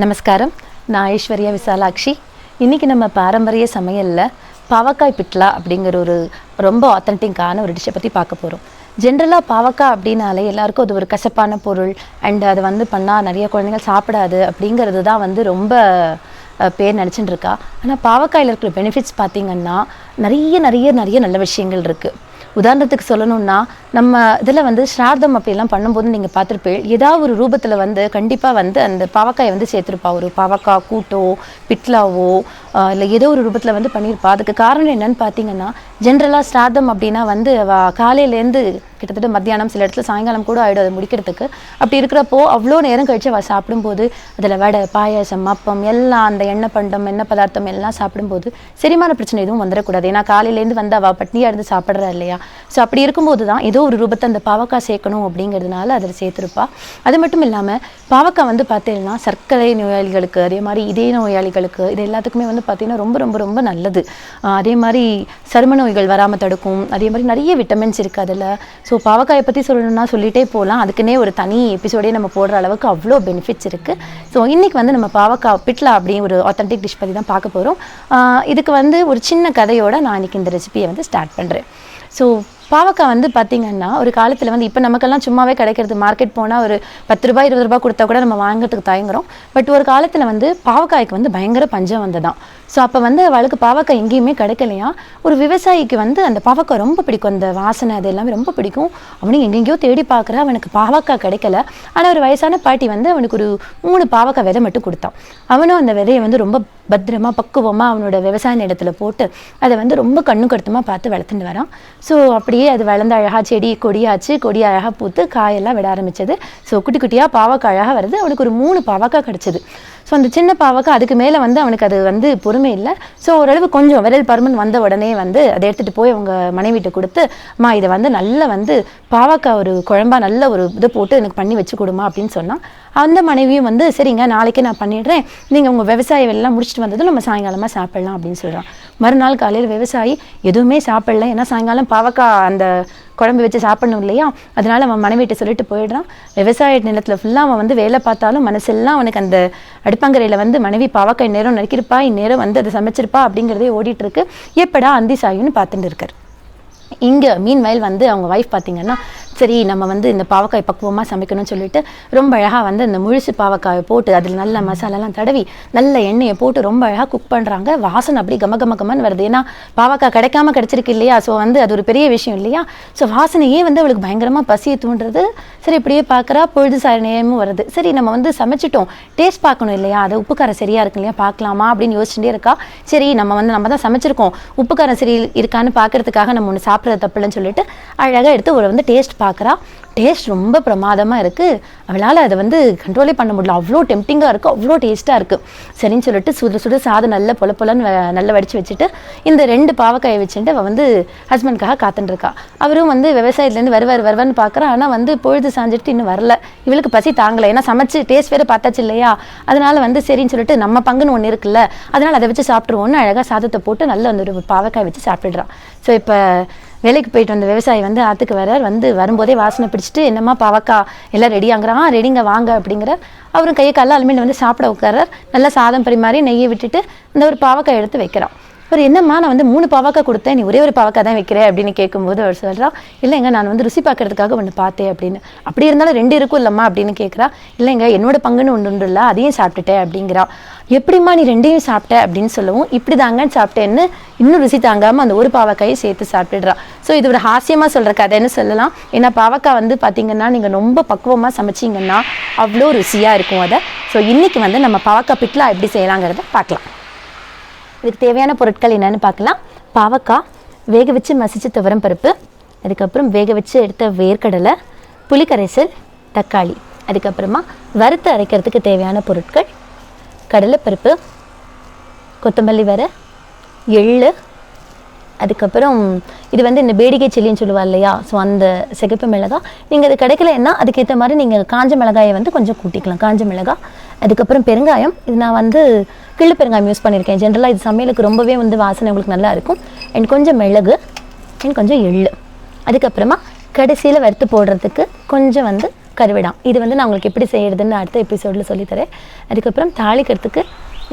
நமஸ்காரம். நான் ஐஸ்வர்யா விசாலாக்ஷி. இன்றைக்கி நம்ம பாரம்பரிய சமையலில் பாவக்காய் பிட்லா அப்படிங்கிற ஒரு ரொம்ப ஆத்தென்டிக்கான ஒரு டிஷ்ஷை பற்றி பார்க்க போகிறோம். ஜென்ரலாக பாவக்காய் அப்படின்னாலே எல்லாருக்கும் அது ஒரு கசப்பான பொருள் அண்ட் அதை பண்ணால் நிறைய குழந்தைகள் சாப்பிடாது அப்படிங்கிறது தான் ரொம்ப பேர் நினச்சிட்டு இருக்கா. ஆனால் பாவக்காயில் இருக்கிற பெனிஃபிட்ஸ் பார்த்திங்கன்னா நிறைய நல்ல விஷயங்கள் இருக்குது. உதாரணத்துக்கு சொல்லணும்னா நம்ம இதில் ஸ்ரார்த்தம் அப்படிலாம் பண்ணும்போது நீங்கள் பார்த்துருப்பேன், ஏதாவது ஒரு ரூபத்தில் கண்டிப்பாக அந்த பாவக்காயை சேர்த்துருப்பா. ஒரு பாவக்காய் கூட்டோ பிட்லாவோ இல்லை ஏதோ ஒரு ரூபத்தில் பண்ணியிருப்பா. அதுக்கு காரணம் என்னன்னு பார்த்தீங்கன்னா, ஜென்ரலாக ஸ்ரார்த்தம் அப்படின்னா காலையிலேருந்து கிட்டத்தட்ட மத்தியானம், சில இடத்துல சாயங்காலம் கூட ஆகிடும் அதை முடிக்கிறதுக்கு. அப்படி இருக்கிறப்போ அவ்வளோ நேரம் கழித்து அவள் சாப்பிடும்போது அதில் வடை, பாயாசம், அப்பம் எல்லாம் அந்த எண்ணெய் பண்டம், எண்ணெய் பதார்த்தம் எல்லாம் சாப்பிடும்போது செரிமான பிரச்சனை எதுவும் வந்துடக்கூடாது. ஏன்னா காலையிலேருந்து அவள் பட்னியாக இருந்து சாப்பிட்றா இல்லையா. ஸோ அப்படி இருக்கும்போது தான் ஏதோ ஒரு ரூபத்தை அந்த பாவக்காய் சேர்க்கணும் அப்படிங்கிறதுனால அதில் சேர்த்துருப்பா. அது மட்டும் இல்லாமல் பாவக்காய் பார்த்தீங்கன்னா சர்க்கரை நோயாளிகளுக்கு, அதே மாதிரி இதய நோயாளிகளுக்கு, இது எல்லாத்துக்குமே பார்த்தீங்கன்னா ரொம்ப ரொம்ப ரொம்ப நல்லது. அதே மாதிரி சரும நோய்கள் வராமல் தடுக்கும். அதே மாதிரி நிறைய விட்டமின்ஸ் இருக்குது அதில். ஸோ பாவக்காயை பற்றி சொல்லணும்னா சொல்லிகிட்டே போகலாம். அதுக்குன்னே ஒரு தனி எபிசோடே நம்ம போடுற அளவுக்கு அவ்வளோ பெனிஃபிட்ஸ் இருக்குது. ஸோ இன்றைக்கி நம்ம பாவக்காய் பிட்லா அப்படின்னு ஒரு ஆத்தென்டிக் டிஷ் பற்றி தான் பார்க்க போகிறோம். இதுக்கு ஒரு சின்ன கதையோடு நான் இன்றைக்கி இந்த ரெசிபியை ஸ்டார்ட் பண்ணுறேன். ஸோ பாவக்காய் பார்த்திங்கன்னா ஒரு காலத்தில் இப்போ நமக்கெல்லாம் சும்மாவே கிடைக்கிறது. மார்க்கெட் போனால் ஒரு 10 ரூபாய் 20 ரூபாய் கொடுத்தா கூட நம்ம வாங்கிறதுக்கு தயங்குறோம். பட் ஒரு காலத்தில் பாவக்காய்க்கு பயங்கர பஞ்சம் வந்ததான். ஸோ அப்போ அவளுக்கு பாவக்காய் எங்கேயுமே கிடைக்கலையா. ஒரு விவசாயிக்கு அந்த பாவக்காய் ரொம்ப பிடிக்கும், அந்த வாசனை அது எல்லாமே ரொம்ப பிடிக்கும். அவனுக்கு எங்கெங்கேயோ தேடி பார்க்குறா, அவனுக்கு பாவக்காய் கிடைக்கல. ஆனால் ஒரு வயசான பாட்டி அவனுக்கு ஒரு 3 பாவக்காய் விதை மட்டும் கொடுத்தான். அவனும் அந்த விதையை ரொம்ப பத்திரமா பக்குவமாக அவனோட விவசாய நிலத்தில் போட்டு அதை ரொம்ப கண்ணு கருத்துமாக பார்த்து வளர்த்துட்டு வரான். ஸோ அப்படியே அது வளர்ந்து அழகாக செடி கொடியாச்சு, கொடி அழகாக பூத்து காயெல்லாம் விட ஆரம்பிச்சது. ஸோ குட்டி குட்டியாக பாவக்காய் அழகாக வருது. அவனுக்கு ஒரு 3 பாவக்காய் கிடச்சிது. ஸோ அந்த சின்ன பாவக்காய் அதுக்கு மேலே அவனுக்கு அது பொறுமை இல்லை. ஸோ ஓரளவு கொஞ்சம் விரல் பருமன் வந்த உடனே அதை எடுத்துகிட்டு போய் அவங்க மனைவிட்ட கொடுத்து, அம்மா இதை நல்லா பாவக்காய் ஒரு குழம்பா நல்ல ஒரு இதை போட்டு எனக்கு பண்ணி வச்சு கொடுமா அப்படின்னு சொன்னான். அந்த மனைவியும் சரிங்க நாளைக்கே நான் பண்ணிடுறேன், நீங்கள் உங்கள் விவசாய வேலையெல்லாம் முடிச்சுட்டு வந்ததும் நம்ம சாயங்காலமாக சாப்பிட்லாம் அப்படின்னு சொல்கிறான். மறுநாள் காலையில் விவசாயி எதுவுமே சாப்பிடல. ஏன்னா சாயங்காலம் பாவக்காய் அந்த குழம்பு வச்சு சாப்பிடணும் இல்லையா. அதனால அவன் மனைவிட்ட சொல்லிட்டு போயிடுறான். விவசாய நிலத்தில் ஃபுல்லாக அவன் வேலை பார்த்தாலும் மனசெல்லாம் அவனுக்கு அந்த அடுப்பங்கரையில் மனைவி பாவக்காய் இந்நேரம் நறுக்கிருப்பா, இந்நேரம் அதை சமைச்சிருப்பா அப்படிங்கிறதே ஓடிட்டுருக்கு. எப்படா அந்தி சாயுன்னு பார்த்துட்டு இருக்கார். இங்கே மீன்வயல் அவங்க ஒய்ஃப் பார்த்திங்கன்னா, சரி நம்ம இந்த பாவக்காய் பக்குவமாக சமைக்கணும்னு சொல்லிட்டு ரொம்ப அழகாக அந்த முழுசு பாவக்காயை போட்டு அதில் நல்ல மசாலாலாம் தடவி நல்ல எண்ணெயை போட்டு ரொம்ப அழகாக குக் பண்ணுறாங்க. வாசனை அப்படி கமகமன்னு வருது. ஏன்னா பாவக்காய் கிடைக்காம கிடச்சிருக்கு இல்லையா. ஸோ அது ஒரு பெரிய விஷயம் இல்லையா. ஸோ வாசனையே அவளுக்கு பயங்கரமாக பசியை தூண்டுறது. சரி இப்படியே பார்க்குறா, பொழுது சாய நேரமும் வருது. சரி நம்ம சமைச்சிட்டோம், டேஸ்ட் பார்க்கணும் இல்லையா, அது உப்புக்காரம் சரியாக இருக்கு இல்லையா, பார்க்கலாமா அப்படின்னு யோசிச்சுட்டே இருக்கா. சரி நம்ம தான் சமைச்சிருக்கோம், உப்புக்காரம் சரி இருக்கான்னு பார்க்கறதுக்காக நம்ம ஒன்று சாப்பிட்றது தப்புலன்னு சொல்லிட்டு அழகாக எடுத்து ஒரு டேஸ்ட் பார்க்குறா. டேஸ்ட் ரொம்ப பிரமாதமாக இருக்குது. அவளால் அதை கண்ட்ரோலே பண்ண முடியல. அவ்வளோ டெம்டிங்காக இருக்குது, அவ்வளோ டேஸ்ட்டாக இருக்குது. சரின்னு சொல்லிட்டு சுடு சாதம் நல்ல பொலன்னு நல்லா வடித்து வச்சுட்டு இந்த 2 பாவக்காயை வச்சுட்டு அவள் ஹஸ்பண்ட்காக காத்துட்டுருக்கா. அவரும் விவசாயத்துலேருந்து வருவார்னு பார்க்குறா. ஆனால் பொழுது சாஞ்சிட்டு இன்னும் வரல. இவளுக்கு பசி தாங்கலை. ஏன்னா சமைச்சு டேஸ்ட் வேறு பார்த்தாச்சு இல்லையா. அதனால் சரின்னு சொல்லிட்டு நம்ம பங்குன்னு ஒன்று இருக்குல்ல, அதனால் அதை வச்சு சாப்பிட்ருவோன்னு அழகாக சாதத்தை போட்டு நல்ல ஒரு பாவக்காய் வச்சு சாப்பிட்டுடுறான். ஸோ இப்போ வேலைக்கு போயிட்டு வந்த விவசாயி ஆற்றுக்கு வரார். வரும்போதே வாசனை பிடிச்சிட்டு, என்னம்மா பாவக்காய் எல்லாம் ரெடியாங்கிறான். ரெடிங்க வாங்க அப்படிங்கிற. அவரும் கையை காலில் அலுமினியம் சாப்பிட உட்காரார். நல்லா சாதம் பரிமாறி நெய்யை விட்டுட்டு இந்த ஒரு பாவக்காய் எடுத்து வைக்கிறான். அவர் என்னம்மா நான் 3 பாவக்காய் கொடுத்தேன், நீ ஒரே ஒரு பாவக்காய் தான் வைக்கிறேன் அப்படின்னு கேட்கும்போது அவர் சொல்கிறா, இல்லைங்க நான் ருசி பார்க்கறதுக்காக ஒன்று பார்த்தேன் அப்படின்னு. அப்படி இருந்தாலும் 2 இருக்கும் இல்லைம்மா அப்படின்னு கேட்குறா. இல்லைங்க என்னோட பங்குன்னு ஒன்று இல்லை, அதையும் சாப்பிட்டுட்டேன் அப்படிங்கிறா. எப்படிம்மா நீ 2ஐயும் சாப்பிட்ட அப்படின்னு சொல்லவும், இப்படி தாங்கன்னு சாப்பிட்டேன்னு இன்னும் ருசி தாங்காமல் அந்த ஒரு பாவக்காயை சேர்த்து சாப்பிட்டுடுறா. ஸோ இது ஒரு ஹாஸ்யமாக சொல்கிற கதைன்னு சொல்லலாம். ஏன்னா பாவக்காய் பார்த்தீங்கன்னா நீங்கள் ரொம்ப பக்குவமாக சமைச்சிங்கன்னா அவ்வளோ ருசியாக இருக்கும் அதை. ஸோ இன்றைக்கி நம்ம பாவக்காய் பிட்லா எப்படி செய்யலாங்கிறத பார்க்கலாம். இதுக்கு தேவையான பொருட்கள் என்னென்னு பார்க்கலாம். பாவக்காய், வேக வச்சு மசிச்சு துவரம் பருப்பு, அதுக்கப்புறம் வேக வச்சு எடுத்த வேர்க்கடலை, புளிக்கரைசல், தக்காளி, அதுக்கப்புறமா வறுத்து அரைக்கிறதுக்கு தேவையான பொருட்கள் கடலைப்பருப்பு, கொத்தமல்லி வரை, எள்ளு, அதுக்கப்புறம் இது இந்த பேடிகை சில்லின்னு சொல்லுவாள் இல்லையா. ஸோ அந்த சிகப்பு மிளகாய் நீங்கள் அது கிடைக்கலன்னா அதுக்கேற்ற மாதிரி நீங்கள் காஞ்ச மிளகாயை கொஞ்சம் கூட்டிக்கலாம், காஞ்ச மிளகாய். அதுக்கப்புறம் பெருங்காயம், இது நான் கிள்ளு பெருங்காயம் யூஸ் பண்ணியிருக்கேன். ஜென்ரலாக இது சமையலுக்கு ரொம்பவே வாசனை உங்களுக்கு நல்லா இருக்கும். அண்ட் கொஞ்சம் மிளகு அண்ட் கொஞ்சம் எள்ளு. அதுக்கப்புறமா கடைசியில் வறுத்து போடுறதுக்கு கொஞ்சம் கருவிடா. இது வந்து நான் உங்களுக்கு எப்படி செய்கிறதுன்னு அடுத்த எபிசோடில் சொல்லித்தரேன். அதுக்கப்புறம் தாளிக்கிறதுக்கு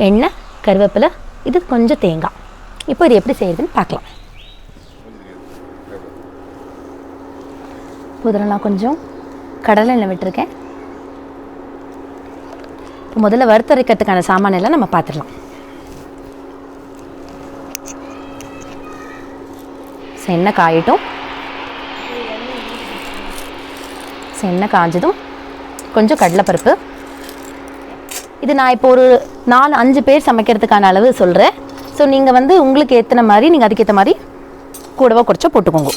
எண்ணெய், கருவேப்பிலை, இது கொஞ்சம் தேங்காய். இப்போ இது எப்படி செய்கிறதுன்னு பார்க்கலாம். இதில் நான் கொஞ்சம் கடலை எண்ணெய் விட்டுருக்கேன். இப்போ முதல்ல வறுத்தரைக்கிறதுக்கான சாமான எல்லாம் நம்ம பார்த்துடலாம். எண்ணெய் காயட்டும். எண்ணெய் காஞ்சதும் கொஞ்சம் கடலைப்பருப்பு. இது நான் இப்போ ஒரு 4-5 பேர் சமைக்கிறதுக்கான அளவு சொல்கிறேன். ஸோ நீங்கள் வந்து உங்களுக்கு ஏற்றின மாதிரி நீங்கள் அதுக்கேற்ற மாதிரி கூடவா குறைச்சா போட்டுக்கோங்க.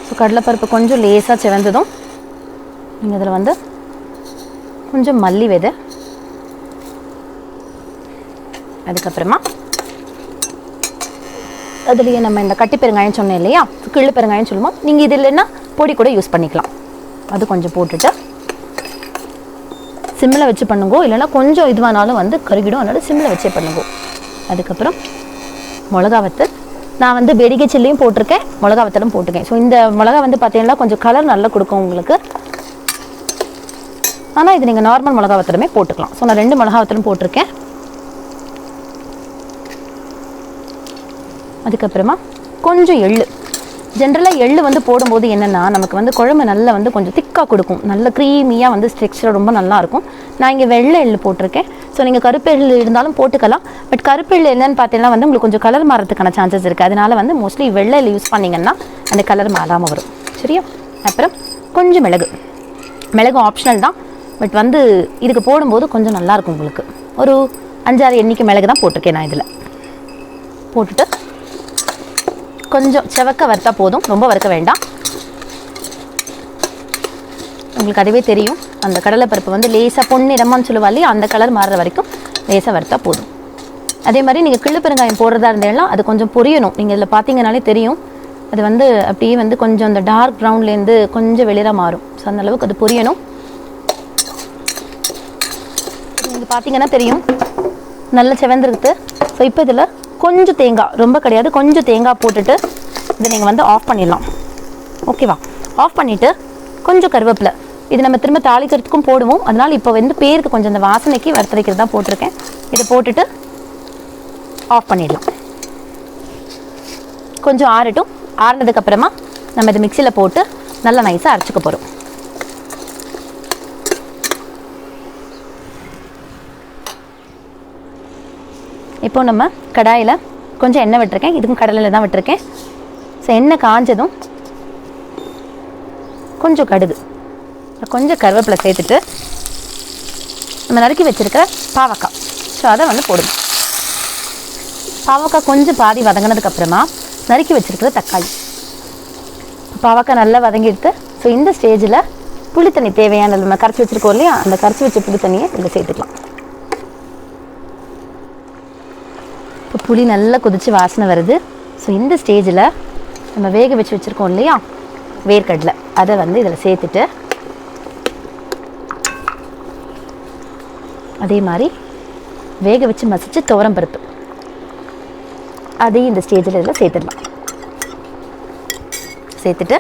ஸோ கடலைப்பருப்பு கொஞ்சம் லேசாக செவந்ததும் நீங்கள் இதில் வந்து கொஞ்சம் மல்லி விதை, அதுக்கப்புறமா அதுலேயே நம்ம இந்த கட்டி பெருங்காயம் சொன்னேன் இல்லையா, கிள்ளு பெருங்காயம் சொல்லுவோம். நீங்கள் இது இல்லைன்னா பொடி கூட யூஸ் பண்ணிக்கலாம். அது கொஞ்சம் போட்டுட்டு சிம்மில் வச்சு பண்ணுங்கோ, இல்லைன்னா கொஞ்சம் இதுவானாலும் வந்து கருகிடும், அதனால் சிம்மில் வச்சே பண்ணுங்கோ. அதுக்கப்புறம் மிளகா வத்தல். நான் வந்து வெடிகை சில்லியும் போட்டிருக்கேன், மிளகா வத்தலும் போட்டிருக்கேன். ஸோ இந்த மிளகா வந்து பார்த்தீங்கன்னா கொஞ்சம் கலர் நல்லா கொடுக்கும் உங்களுக்கு. ஆனால் இது நீங்கள் நார்மல் மிளகா வத்தலுமே போட்டுக்கலாம். ஸோ நான் 2 மிளகா வத்தலும் போட்டிருக்கேன். அதுக்கப்புறமா கொஞ்சம் எள்ளு. ஜென்ரலாக எள்ளு வந்து போடும்போது என்னென்னா நமக்கு வந்து குழம்பு நல்லா வந்து கொஞ்சம் திக்காக கொடுக்கும், நல்ல க்ரீமியாக வந்து டெக்ஸ்சர் ரொம்ப நல்லாயிருக்கும். நான் இங்கே வெள்ளை எள்ளு போட்டிருக்கேன். ஸோ நீங்கள் கருப்பு எள்ளு இருந்தாலும் போட்டுக்கலாம். பட் கருப்பு எள்ளு என்னென்னு பார்த்தீங்கன்னா வந்து உங்களுக்கு கொஞ்சம் கலர் மாறதுக்கான சான்சஸ் இருக்குது. அதனால் வந்து மோஸ்ட்லி வெள்ளை எள்ளு யூஸ் பண்ணிங்கன்னா அந்த கலர் மாறாமல் வரும். சரியா? அப்புறம் கொஞ்சம் மிளகு ஆப்ஷனல் தான், பட் வந்து இதுக்கு போடும்போது கொஞ்சம் நல்லாயிருக்கும் உங்களுக்கு. ஒரு 5-6 எண்ணிக்கை மிளகு தான் போட்டிருக்கேன் நான். இதில் போட்டுட்டு கொஞ்சம் செவக்க வறுத்தா போதும், ரொம்ப வறுக்க வேண்டாம். உங்களுக்கு அதுவே தெரியும், அந்த கடலைப்பருப்பு வந்து லேசாக பொன்னிறமான்னு சொல்லுவா இல்லையா, அந்த கலர் மாறுற வரைக்கும் லேசாக வறுத்தா போதும். அதே மாதிரி நீங்கள் கிள்ளு பெருங்காயம் போடுறதா இருந்தேன்னா அது கொஞ்சம் பொரியணும். நீங்கள் இதில் பார்த்தீங்கன்னாலே தெரியும், அது வந்து அப்படியே வந்து கொஞ்சம் அந்த டார்க் ப்ரௌன்லேருந்து கொஞ்சம் வெளியில மாறும். ஸோ அந்த அளவுக்கு அது பொரியணும். நீங்கள் பார்த்தீங்கன்னா தெரியும் நல்லா செவந்திருக்கு. ஸோ இப்போ இதில் கொஞ்சம் தேங்காய், ரொம்ப கிடையாது, கொஞ்சம் தேங்காய் போட்டுட்டு இதை நீங்கள் வந்து ஆஃப் பண்ணிடலாம். ஓகேவா? ஆஃப் பண்ணிவிட்டு கொஞ்சம் கருவேப்பிலை, இது நம்ம திரும்ப தாளிக்கிறதுக்கும் போடுவோம். அதனால் இப்போ வந்து பேருக்கு கொஞ்சம் இந்த வாசனைக்கு வறுத்தரைக்கிறது தான் போட்டிருக்கேன். இதை போட்டுட்டு ஆஃப் பண்ணிடலாம். கொஞ்சம் ஆறட்டும். ஆறினதுக்கப்புறமா நம்ம இதை மிக்சியில் போட்டு நல்லா நைஸாக அரைச்சிக்க போகிறோம். இப்போ நம்ம கடாயில் கொஞ்சம் எண்ணெய் விட்டுருக்கேன். இதுக்கும் கடலையில் தான் விட்டுருக்கேன். ஸோ எண்ணெய் காஞ்சதும் கொஞ்சம் கடுகு, கொஞ்சம் கருவேப்பிலை சேர்த்துட்டு நம்ம நறுக்கி வச்சுருக்கிற பாவக்காய், ஸோ அதை வந்து போடுங்க. பாவக்காய் கொஞ்சம் பாதி வதங்கினதுக்கப்புறமா நறுக்கி வச்சுருக்கிற தக்காளி. பாவக்காய் நல்லா வதங்கிடுது. ஸோ இந்த ஸ்டேஜில் புளித்தண்ணி தேவையான நம்ம கரைச்சி வச்சுருக்கோம் இல்லையா, அந்த கரைச்சி வச்ச புளித்தண்ணியை இதில் சேர்த்துக்கலாம். இப்போ புளி நல்லா கொதித்து வாசனை வருது. ஸோ இந்த ஸ்டேஜில் நம்ம வேக வச்சு வச்சுருக்கோம் இல்லையா வேர்க்கடலை, அதை வந்து இதில் சேர்த்துட்டு அதே மாதிரி வேக வச்சு மசிச்சு துவரம் பருப்பு அதையும் இந்த ஸ்டேஜில் இதில் சேர்த்துடலாம். சேர்த்துட்டு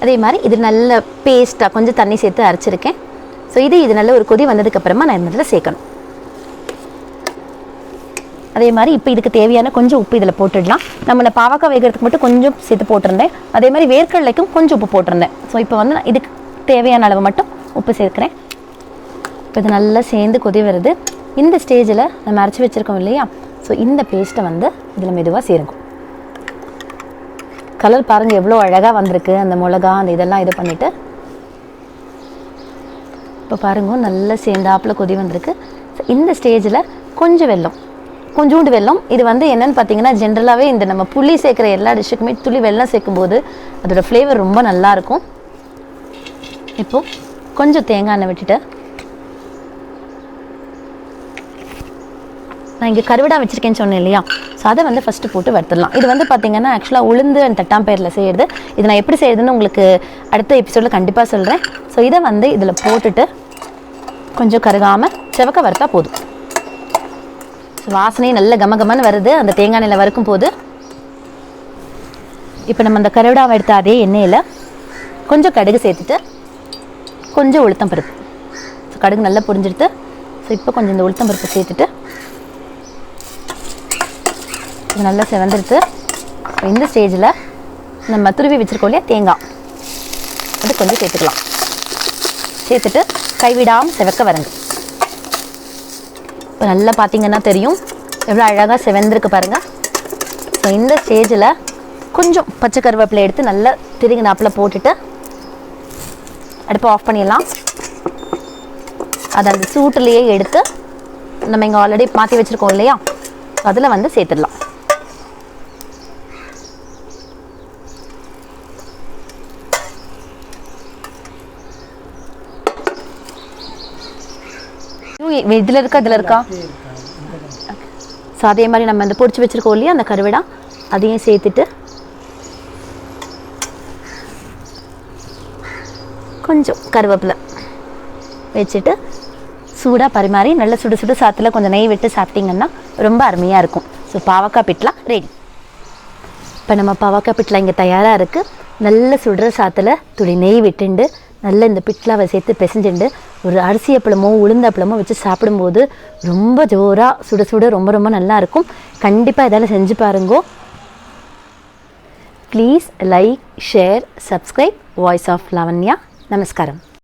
அதே மாதிரி இது நல்ல பேஸ்ட்டாக கொஞ்சம் தண்ணி சேர்த்து அரைச்சிருக்கேன். ஸோ இது நல்ல ஒரு கொதி வந்ததுக்கப்புறமா நான் இதில் சேர்க்கணும். அதே மாதிரி இப்போ இதுக்கு தேவையான கொஞ்சம் உப்பு இதில் போட்டுடலாம். நம்ம இந்த பாவக்காய் வேகிறதுக்கு மட்டும் கொஞ்சம் சேர்த்து போட்டிருந்தேன். அதே மாதிரி வேர்க்கடலைக்கும் கொஞ்சம் உப்பு போட்டிருந்தேன். ஸோ இப்போ வந்து நான் இதுக்கு தேவையான அளவு மட்டும் உப்பு சேர்க்குறேன். இப்போ இது நல்லா சேர்ந்து கொதி வருது. இந்த ஸ்டேஜில் நம்ம அரைச்சி வச்சுருக்கோம் இல்லையா, ஸோ இந்த பேஸ்ட்டை வந்து இதில் மெதுவாக சேருங்க. கலர் பாருங்கள் எவ்வளோ அழகாக வந்திருக்கு. அந்த மிளகா அந்த இதெல்லாம் இது பண்ணிவிட்டு இப்போ பாருங்க நல்லா சேர்ந்தாப்பில் கொதி வந்திருக்கு. ஸோ இந்த ஸ்டேஜில் கொஞ்சம் வெல்லம், கொஞ்சோண்டு வெல்லம். இது வந்து என்னென்னு பார்த்தீங்கன்னா ஜென்ரலாகவே இந்த நம்ம புளி சேர்க்குற எல்லா டிஷ்ஷுக்குமே துளி வெல்லம் சேர்க்கும்போது அதோடய ஃப்ளேவர் ரொம்ப நல்லாயிருக்கும். இப்போது கொஞ்சம் தேங்காய் எண்ணெய் விட்டுட்டு நான் இங்கே கருவிடா வச்சுருக்கேன்னு சொன்னேன் இல்லையா, ஸோ அதை வந்து ஃபஸ்ட்டு போட்டு வறுத்துடலாம். இது வந்து பார்த்தீங்கன்னா ஆக்சுவலாக உளுந்து அண்ட் தட்டாம்பயிரில் செய்கிறது. இது நான் எப்படி செய்யுதுன்னு உங்களுக்கு அடுத்த எபிசோடில் கண்டிப்பாக சொல்கிறேன். ஸோ இதை வந்து இதில் போட்டுட்டு கொஞ்சம் கருகாமல் செவக்க வறுத்தா போதும். வாசனையும் நல்ல கமகமன்னு வருது அந்த தேங்காய் எண்ணெயில் வறுக்கும் போது. இப்போ நம்ம அந்த கருவிடாவை எடுத்த அதே எண்ணெயில் கொஞ்சம் கடுகு சேர்த்துட்டு கொஞ்சம் உளுத்தம் பருப்பு. ஸோ கடுகு நல்லா பொரிஞ்சிடுது. ஸோ இப்போ கொஞ்சம் இந்த உளுத்தம் பருப்பு சேர்த்துட்டு இது நல்லா செவந்துடுது. இந்த ஸ்டேஜில் நம்ம துருவி வச்சுருக்கோம் இல்லையா தேங்காய், அது கொஞ்சம் சேர்த்துக்கலாம். சேர்த்துட்டு கைவிடாமல் செவக்க வரங்க. இப்போ நல்லா பார்த்தீங்கன்னா தெரியும் எவ்வளோ அழகாக செவந்திருக்கு பாருங்கள். ஸோ இந்த ஸ்டேஜில் கொஞ்சம் பச்சை கருவேப்பிலை எடுத்து நல்லா திருகி நாப்பில் போட்டுட்டு அடுப்பை ஆஃப் பண்ணிடலாம். அதை அந்த சூட்டுலேயே எடுத்து நம்ம இங்கே ஆல்ரெடி மாற்றி வச்சுருக்கோம் இல்லையா, அதில் வந்து சேர்த்துடலாம். இதில் இருக்கா ஸோ அதே மாதிரி நம்ம அந்த பொரிச்சு வச்சுருக்கோம் இல்லையா அந்த கருவிடா, அதையும் சேர்த்துட்டு கொஞ்சம் கருவேப்பிலை வச்சுட்டு சூடாக பரிமாறி நல்ல சுடு சுடு சாத்தில் கொஞ்சம் நெய் விட்டு சாப்பிட்டிங்கன்னா ரொம்ப அருமையாக இருக்கும். ஸோ பாவக்காய் பிட்லா ரெடி. இப்போ நம்ம பாவக்காய் பிட்லா இங்கே தயாராக இருக்குது. நல்ல சுடுற சாத்தில் துளி நெய் விட்டுண்டு நல்ல இந்த பிட்லாவை சேர்த்து பிசைஞ்சுண்டு ஒரு அரிசி அப்பளமோ உளுந்த அப்பளமோ வச்சு சாப்பிடும்போது ரொம்ப ஜோராக சுட சுட ரொம்ப ரொம்ப நல்லாயிருக்கும். கண்டிப்பாக இதெல்லாம் செஞ்சு பாருங்கோ. Please like, share, subscribe voice of Lavanya. நமஸ்காரம்.